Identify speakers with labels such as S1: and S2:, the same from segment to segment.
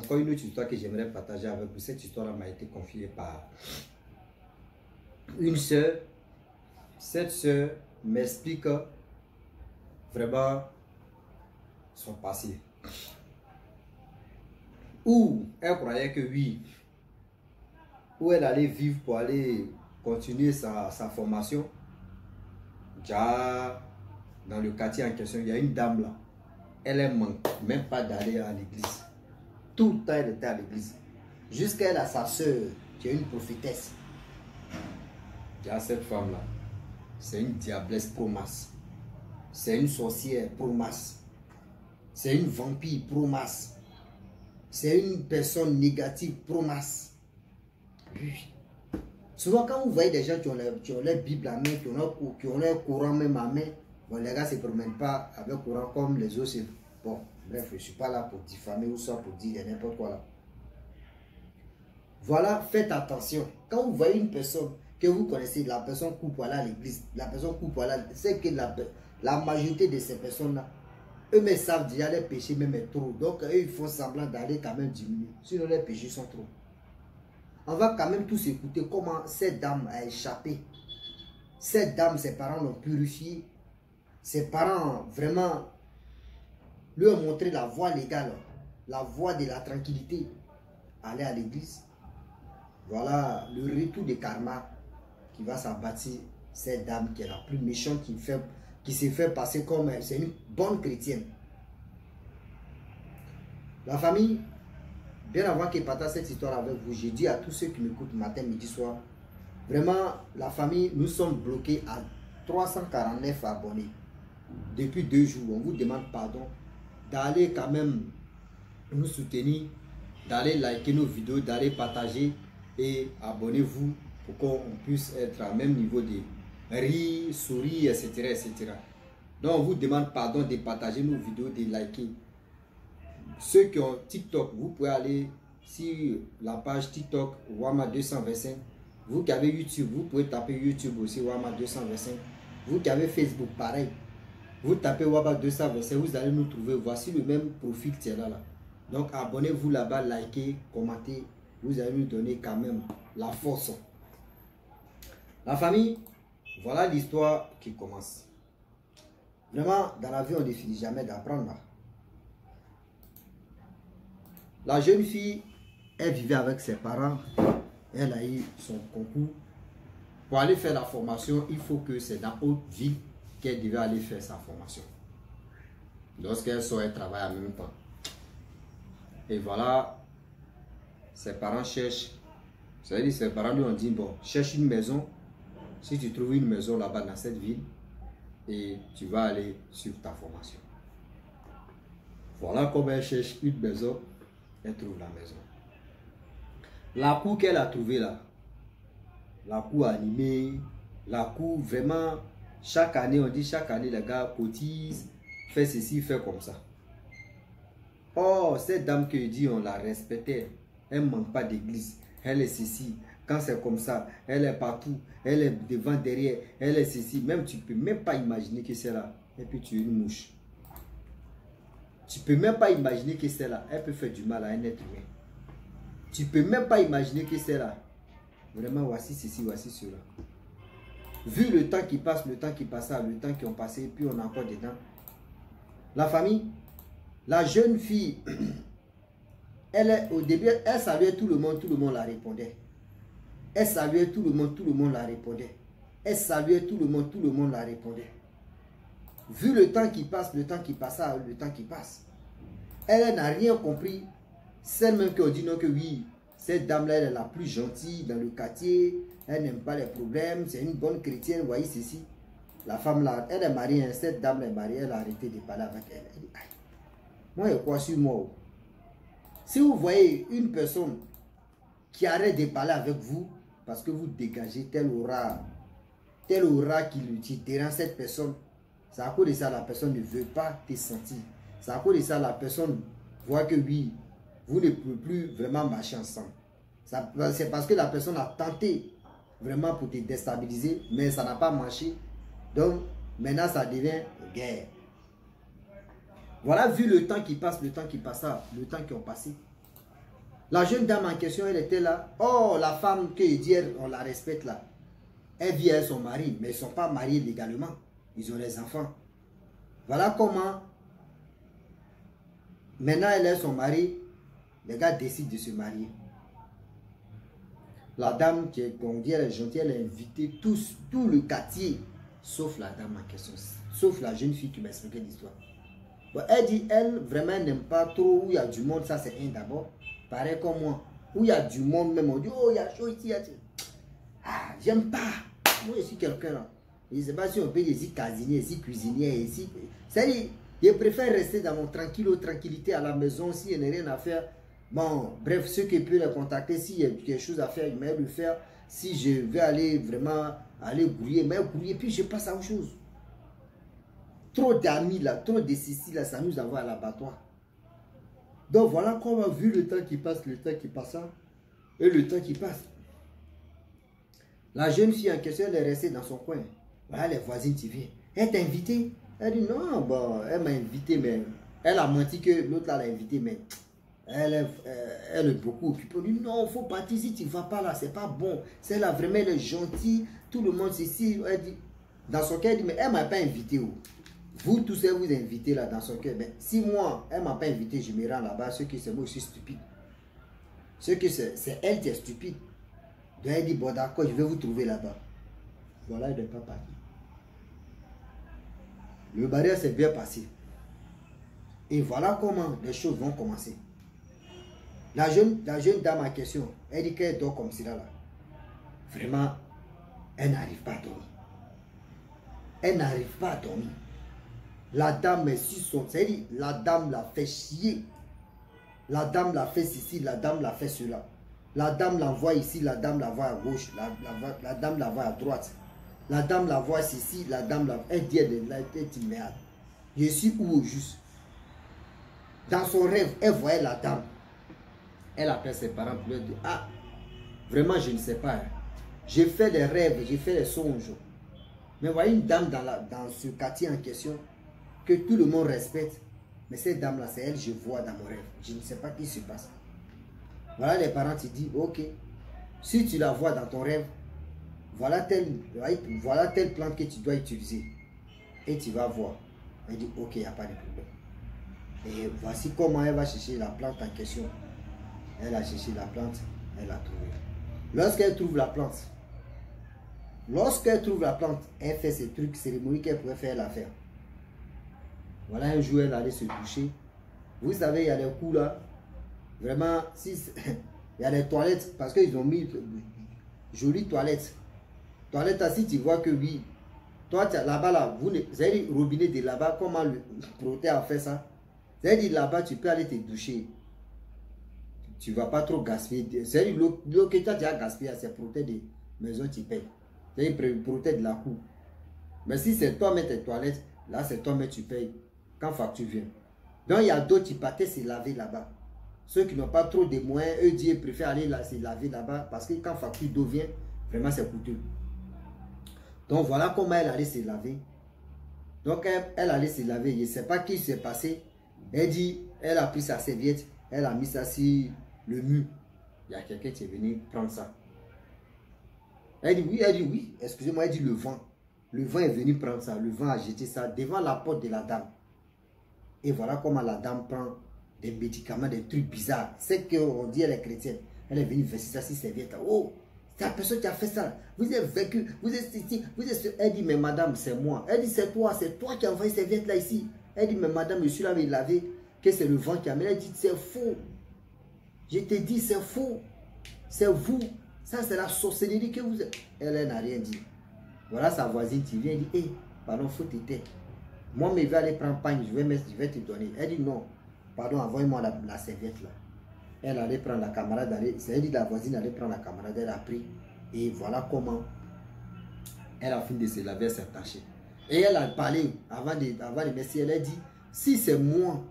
S1: encore une autre histoire que j'aimerais partager avec vous. Cette histoire m'a été confiée par une sœur. Cette sœur m'explique vraiment son passé. Où elle croyait que oui, où elle allait vivre pour aller continuer sa formation. Déjà, dans le quartier en question, il y a une dame là. Elle ne manque même pas d'aller à l'église. Tout le temps, elle était à l'église. Jusqu'à elle a sa soeur, qui est une prophétesse. Déjà, cette femme-là, c'est une diablesse pro-masse. C'est une sorcière pro-masse. C'est une vampire pro-masse. C'est une personne négative pro-masse. Oui. Souvent, quand vous voyez des gens qui ont leur Bible à main, qui ont leur Coran même à main, bon, les gars ne se promènent pas avec Coran comme les autres. Bon, bref, je ne suis pas là pour diffamer ou soit pour dire n'importe quoi là. Voilà, faites attention. Quand vous voyez une personne que vous connaissez, la personne coupe à l'église, la personne coupe à c'est que la majorité de ces personnes-là, eux-mêmes savent déjà les péchés même est trop. Donc, eux, ils font semblant d'aller quand même diminuer. Sinon, les péchés sont trop. On va quand même tous écouter comment cette dame a échappé. Cette dame, ses parents l'ont purifiée. Ses parents, vraiment, lui ont montré la voie légale, la voie de la tranquillité. Aller à l'église. Voilà le retour de karma qui va s'abattre cette dame qui est la plus méchante, qui s'est fait passer comme elle. C'est une bonne chrétienne. La famille, bien avant que je partage cette histoire avec vous, j'ai dit à tous ceux qui m'écoutent matin, midi, soir, vraiment, la famille, nous sommes bloqués à 349 abonnés. Depuis 2 jours, on vous demande pardon d'aller quand même nous soutenir, d'aller liker nos vidéos, d'aller partager et abonnez-vous pour qu'on puisse être à même niveau de rire, sourire, etc., etc. Donc, on vous demande pardon de partager nos vidéos, de liker. Ceux qui ont TikTok, vous pouvez aller sur la page TikTok Wama 225. Vous qui avez YouTube, vous pouvez taper YouTube aussi Wama 225. Vous qui avez Facebook, pareil. Vous tapez Wama 225, vous allez nous trouver. Voici le même profil qui est là. Donc abonnez-vous là-bas, likez, commentez. Vous allez nous donner quand même la force. La famille, voilà l'histoire qui commence. Vraiment, dans la vie, on ne finit jamais d'apprendre. La jeune fille, elle vivait avec ses parents. Elle a eu son concours. Pour aller faire la formation, il faut que c'est dans haute ville qu'elle devait aller faire sa formation. Lorsqu'elle sort, elle travaille en même temps. Et voilà, ses parents cherchent. Ça veut dire ses parents lui ont dit, bon, cherche une maison. Si tu trouves une maison là-bas dans cette ville, et tu vas aller sur ta formation. Voilà comment elle cherche une maison. Elle trouve la maison. La cour qu'elle a trouvée là, la cour animée, la cour vraiment, chaque année, on dit chaque année, les gars cotisent, fait ceci, fait comme ça. Oh, cette dame que je dis, on la respectait. Elle ne manque pas d'église. Elle est ceci. Quand c'est comme ça, elle est partout. Elle est devant, derrière. Elle est ceci. Même tu ne peux même pas imaginer que c'est là. Et puis tu es une mouche. Tu ne peux même pas imaginer que c'est là. Elle peut faire du mal à un être humain. Tu ne peux même pas imaginer que c'est là. Vraiment, voici ceci, voici cela. Vu le temps qui passe, le temps qui passe, le temps qui ont passé, puis on est encore dedans. La famille, la jeune fille, au début, elle saluait tout le monde la répondait. Elle saluait tout le monde la répondait. Elle saluait tout le monde la répondait. Vu le temps qui passe, le temps qui passe, le temps qui passe, elle n'a rien compris. Celle même qui a dit non que oui, cette dame-là, elle est la plus gentille dans le quartier, elle n'aime pas les problèmes, c'est une bonne chrétienne, vous voyez ceci. La femme là, elle est mariée, cette dame est mariée, elle a arrêté de parler avec elle. Elle dit, aïe, moi, je crois sur moi. Si vous voyez une personne qui arrête de parler avec vous, parce que vous dégagez tel aura qui dérange cette personne, c'est à cause de ça la personne ne veut pas te sentir. C'est à cause de ça la personne voit que oui, vous ne pouvez plus vraiment marcher ensemble. C'est parce que la personne a tenté vraiment pour te déstabiliser, mais ça n'a pas marché. Donc, maintenant, ça devient guerre. Voilà, vu le temps qui passe, le temps qui ont passé. La jeune dame en question, elle était là. Oh, la femme que hier, on la respecte là. Elle vit avec son mari, mais ils ne sont pas mariés légalement. Ils ont des enfants. Voilà comment, maintenant elle est son mari, les gars décident de se marier. La dame, on dit, elle est gentille, elle a invité tout le quartier, sauf la dame en question, sauf la jeune fille qui m'a expliqué l'histoire. Bon, elle dit, elle, vraiment, elle n'aime pas trop où il y a du monde, ça c'est un d'abord. Pareil comme moi, où il y a du monde même, on dit, oh, il y a chaud ici, il y a... Ah, j'aime pas. Moi, je suis quelqu'un là. Je ne sais pas si on peut dire ici casinier, ici cuisinier, ici... C'est-à-dire, je préfère rester dans mon tranquillité à la maison, s'il n'y a rien à faire. Bon, bref, ceux qui peuvent les contacter, s'il y a quelque chose à faire, je vais le faire. Si je vais aller vraiment, aller grouiller, mais grouiller, puis je passe à autre chose. Trop d'amis là, trop de ceci là, ça nous envoie à l'abattoir. Donc voilà qu'on a vu le temps qui passe, et le temps qui passe. La jeune fille en question, elle est restée dans son coin. Voilà les voisines qui viennent. Elle t'a invité? Elle dit non, bon, elle m'a invité, mais elle a menti que l'autre l'a invité, mais elle est beaucoup occupée. Elle dit non, il faut partir, si tu ne vas pas là, c'est pas bon. C'est là vraiment, elle est gentille, tout le monde ici. Elle dit, dans son cœur, elle dit, mais elle ne m'a pas invité. Où? Vous tous, elle vous invitez là dans son cœur. Mais si moi, elle ne m'a pas invité, je me rends là-bas, ce qui c'est moi, je suis stupide. Ce que c'est elle qui est stupide. Donc elle dit, bon d'accord, je vais vous trouver là-bas. Voilà, elle n'est pas partie. Le barrière s'est bien passé. Et voilà comment les choses vont commencer. La jeune dame en question, elle dit qu'elle dort comme cela là. Vraiment, elle n'arrive pas à dormir. Elle n'arrive pas à dormir. La dame est sur son... C'est-à-dire, la dame l'a fait chier. La dame l'a fait ceci, la dame l'a fait cela. La dame l'envoie ici, la dame la voit à gauche, la dame la voit à droite. La dame la voit ici, la dame la... Elle dit, elle dit, merde. Je suis où au juste? Dans son rêve, elle voyait la dame. Elle appelle ses parents pour leur dire, ah, vraiment, je ne sais pas. J'ai fait des rêves, j'ai fait des songes. Mais voyez une dame dans ce quartier en question, que tout le monde respecte. Mais cette dame-là, c'est elle, je vois dans mon rêve. Je ne sais pas ce qui se passe. Voilà, les parents te disent, ok, si tu la vois dans ton rêve, voilà telle plante que tu dois utiliser. Et tu vas voir. Elle dit, ok, il n'y a pas de problème. Et voici comment elle va chercher la plante en question. Elle a cherché la plante, elle l'a trouvée. Lorsqu'elle trouve la plante, elle fait ces trucs cérémonies qu'elle pourrait faire l'affaire. Voilà, un jour, elle allait se doucher. Vous savez, il y a des coups là. Vraiment, si il y a des toilettes, parce qu'ils ont mis jolies toilettes. Toilettes, si tu vois que oui, toi, là-bas, là, vous avez dit robinet de là-bas, comment le proté a fait ça? Vous avez dit là-bas, tu peux aller te doucher. Tu ne vas pas trop gaspiller. C'est l'eau que tu as gaspillé, c'est proté de maison, tu payes. C'est proté de la cour. Mais si c'est toi, mettre tes toilettes, là, c'est toi, mais tu payes. Quand facture vient. Donc, il y a d'autres qui partaient se laver là-bas. Ceux qui n'ont pas trop de moyens, eux, ils préfèrent aller là, se laver là-bas parce que quand facture d'eau vient, vraiment, c'est coûteux. Donc, voilà comment elle allait se laver. Donc, elle allait se laver. Je ne sais pas qui s'est passé. Elle dit, elle a pris sa serviette, elle a mis ça sur le mur. Il y a quelqu'un qui est venu prendre ça. Elle dit oui, excusez-moi, elle dit le vent. Le vent est venu prendre ça, le vent a jeté ça devant la porte de la dame. Et voilà comment la dame prend des médicaments, des trucs bizarres. C'est qu'on dit elle est chrétienne. Elle est venue verser ça sur serviette. Oh, c'est la personne qui a fait ça. Vous êtes vécu, vous êtes ici, vous êtes... Elle dit, mais madame, c'est moi. Elle dit, c'est toi qui as envoyé cette serviette là ici. Elle dit, mais madame, je suis là, mais laver, que c'est le vent qui a mis. Elle dit, c'est faux. Je te dis, c'est faux. C'est vous. Ça, c'est la sorcellerie que vous êtes. Elle n'a rien dit. Voilà sa voisine qui vient et dit, hé, pardon, faut t'aider. Moi, je vais aller prendre pagne, je vais te donner. Elle dit non, pardon, envoyez-moi la serviette là. Elle allait prendre la camarade, elle dit la voisine allait prendre la camarade, elle a pris. Et voilà comment elle a fini de se laver, elle s'est tachée. Et elle a parlé avant de merci, elle a dit, si c'est moi,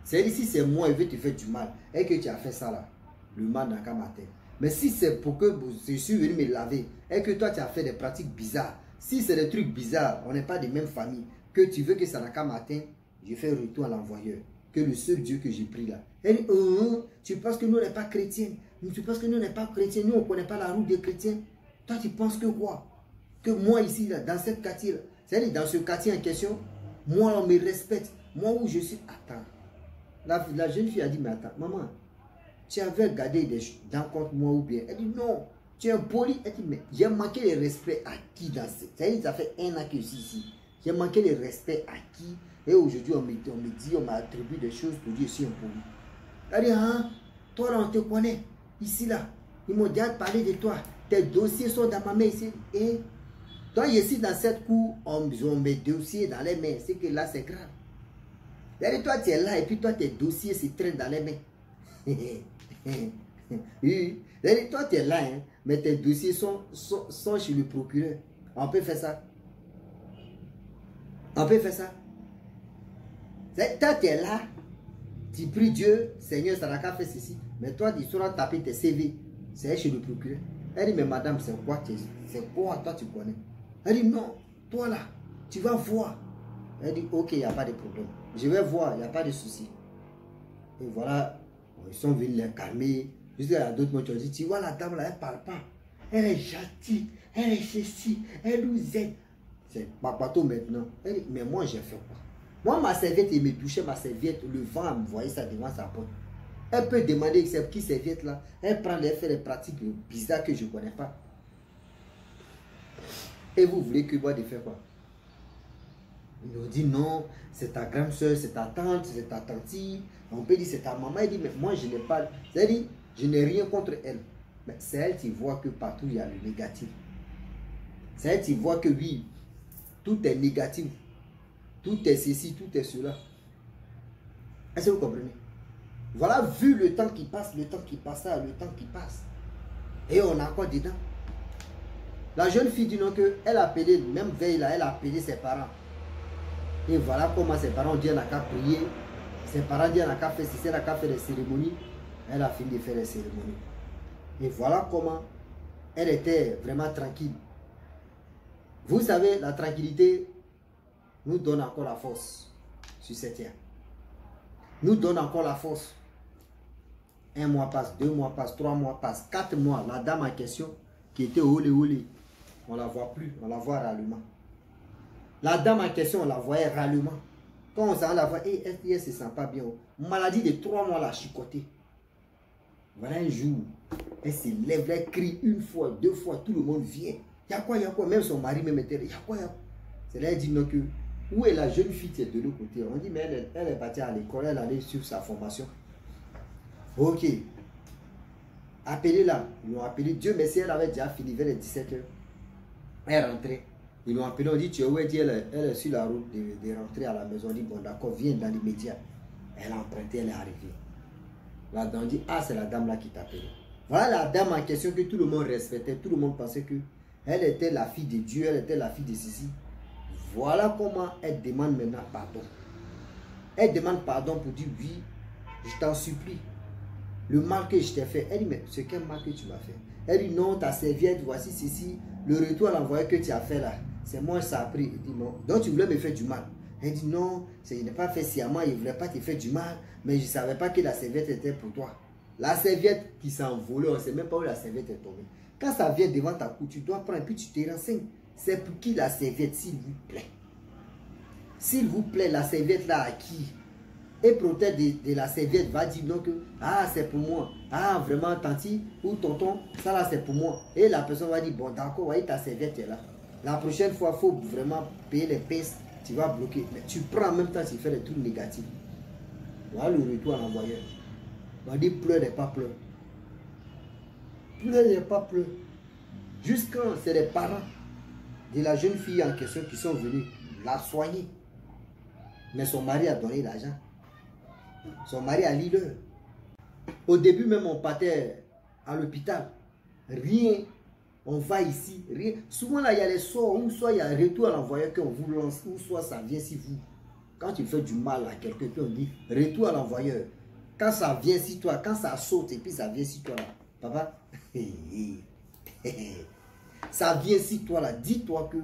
S1: si c'est moi, je vais te faire du mal, et que tu as fait ça là, le mal n'a qu'à mater. Mais si c'est pour que je suis venu me laver et que toi tu as fait des pratiques bizarres, si c'est des trucs bizarres, on n'est pas de même famille, que tu veux que ça n'a qu'à matin, je fais retour à l'envoyeur. que le seul Dieu que j'ai pris là. Elle dit, tu penses que nous, on n'est pas chrétiens. Tu penses que nous, on n'est pas chrétiens. Nous, on ne connaît pas la route des chrétiens. Toi, tu penses que quoi? Que moi, ici, là, dans cette quartier, là, c'est-à-dire dans ce quartier en question, moi, on me respecte. Moi, où je suis, attends. La jeune fille a dit, mais attends, maman, tu avais gardé des dents contre moi ou bien? Elle dit, non, tu es poli. Elle dit, mais j'ai manqué le respect à qui dans cette... C'est-à-dire, ça fait 1 an que je suis ici. J'ai manqué le respect à qui? Et aujourd'hui, on me dit, on m'a attribué des choses pour dire, je suis impoli. Elle dit, hein, toi là, on te connaît. Ici, là, ils m'ont déjà parlé de toi. Tes dossiers sont dans ma main ici. Et donc, ici, dans cette cour, on met dossiers dans les mains. C'est que là, c'est grave. Elle dit, toi, tu es là et puis toi, tes dossiers se traînent dans les mains. Oui. Elle dit, toi, tu es là, hein, mais tes dossiers sont chez le procureur. On peut faire ça. On peut faire ça. Toi, tu es là. Tu pries Dieu, Seigneur, ça n'a qu'à faire ceci. Mais toi, tu sauras taper tes CV. C'est chez le procureur. Elle dit, mais madame, c'est quoi toi tu connais? Elle dit, non, toi là, tu vas voir. Elle dit, ok, il n'y a pas de problème. Je vais voir, il n'y a pas de souci. Et voilà, ils sont venus les calmer. Jusqu'à d'autres mots, tu dit, tu vois la dame là, elle ne parle pas. Elle est gentille, elle est ceci, elle nous aide. C'est Papato maintenant. Elle dit, mais moi, j'ai fait quoi? Moi, ma serviette, il me touchait ma serviette, le vent me voyait ça devant sa porte. Elle peut demander, c'est qui serviette là? Elle prend les faits, les pratiques bizarres que je ne connais pas. Et vous voulez que moi de faire quoi? Il nous dit non, c'est ta grande soeur, c'est ta tante, c'est ta tante. On peut dire c'est ta maman. Elle dit, mais moi je n'ai pas. C'est-à-dire, je n'ai rien contre elle. Mais c'est elle qui voit que partout il y a le négatif. C'est elle qui voit que oui, tout est négatif. Tout est ceci, tout est cela. Est-ce que vous comprenez? Voilà, vu le temps qui passe, le temps qui passe, le temps qui passe. Et on a quoi dedans? La jeune fille dit non que elle a appelé, même veille là, elle a appelé ses parents. Et voilà comment ses parents disent, elle n'a qu'à prier. Ses parents disent, elle n'a qu'à faire ceci, elle n'a qu'à faire des cérémonies. Elle a fini de faire les cérémonies. Et voilà comment elle était vraiment tranquille. Vous savez, la tranquillité nous donne encore la force sur cette terre. Nous donne encore la force. 1 mois passe, 2 mois passe, 3 mois passe, 4 mois. La dame en question, qui était au olé, on ne la voit plus, on la voit rallument. La dame en question, on la voyait rallument. Quand on s'en la voit, elle ne se sent pas bien. Maladie de 3 mois, la chicoté. Voilà un jour, elle se lève, elle crie 1 fois, 2 fois, tout le monde vient. Il y a quoi, il y a quoi? Même son mari, même était là. Il y a quoi, il y a quoi? C'est là, elle dit non que, où est la jeune fille qui est de l'autre côté? On dit, mais elle est partie à l'école, elle allait suivre sa formation. Ok. Appelez-la. Ils l'ont appelé. Dieu merci, elle avait déjà fini vers les 17h. Elle est rentrée. Ils l'ont appelé. On dit, tu es où? Elle dit, elle est sur la route de rentrer à la maison. On dit, bon d'accord, viens dans l'immédiat. Elle a emprunté, elle est arrivée. La dame dit, ah, c'est la dame là qui t'appelle. Voilà la dame en question que tout le monde respectait. Tout le monde pensait que elle était la fille de Dieu, elle était la fille de ceci. Voilà comment elle demande maintenant pardon. Elle demande pardon pour dire, oui, je t'en supplie. Le mal que je t'ai fait. Elle dit, mais c'est quel mal que tu m'as fait? Elle dit, non, ta serviette, voici ceci. Le retour à l'envoyé que tu as fait là, c'est moi ça a pris. Il dit, non. Donc tu voulais me faire du mal. Elle dit, non, je n'ai pas fait sciemment, il ne voulait pas te faire du mal, mais je ne savais pas que la serviette était pour toi. La serviette qui s'est envolée, on ne sait même pas où la serviette est tombée. Quand ça vient devant ta cour, tu dois prendre et puis tu te renseignes. C'est pour qui la serviette, s'il vous plaît? S'il vous plaît, la serviette là à qui? Et protège de la serviette va dire donc ah c'est pour moi, ah vraiment tanti ou tonton, ça là c'est pour moi. Et la personne va dire bon d'accord, voyez ta serviette est là. La prochaine fois, il faut vraiment payer les pinces, tu vas bloquer. Mais tu prends en même temps, tu fais des trucs négatifs. Voilà le retour à l'envoyeur. On va dire pleure n'est pas pleure. Pleure n'est pas pleure. Jusqu'à c'est les parents de la jeune fille en question qui sont venus la soigner. Mais son mari a donné l'argent. Son mari a leader. Au début même on partait à l'hôpital. Rien. On va ici. Rien. Souvent là il y a les sorts. Ou soit il y a un retour à l'envoyeur qu'on vous lance. Ou soit ça vient si vous. Quand tu fais du mal à quelqu'un, on dit retour à l'envoyeur. Quand ça vient si toi. Quand ça saute et puis ça vient si toi là. Papa. Ça vient si toi là. Dis-toi que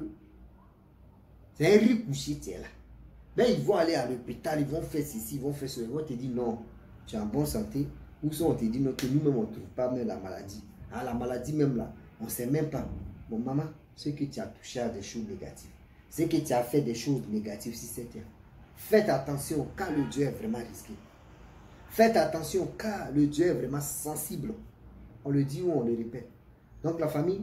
S1: c'est un riz couché tu es là. Ben, ils vont aller à l'hôpital, ils vont faire ceci, ils vont faire cela. Ils vont te dire non, tu es en bonne santé. Ou soit on te dit non, que nous-mêmes on ne trouve pas même la maladie. Ah, la maladie même là, on ne sait même pas. Bon, maman, c'est que tu as touché à des choses négatives. C'est que tu as fait des choses négatives si c'est toi. Faites attention car le Dieu est vraiment risqué. Faites attention car le Dieu est vraiment sensible. On le dit ou on le répète. Donc la famille,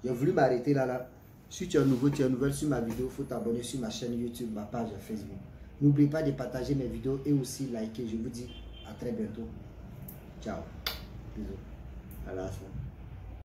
S1: j'ai voulu m'arrêter là. Si tu es nouveau, tu es nouvelle sur ma vidéo, il faut t'abonner sur ma chaîne YouTube, ma page Facebook. N'oublie pas de partager mes vidéos et aussi liker. Je vous dis à très bientôt. Ciao. Bisous. À la fin.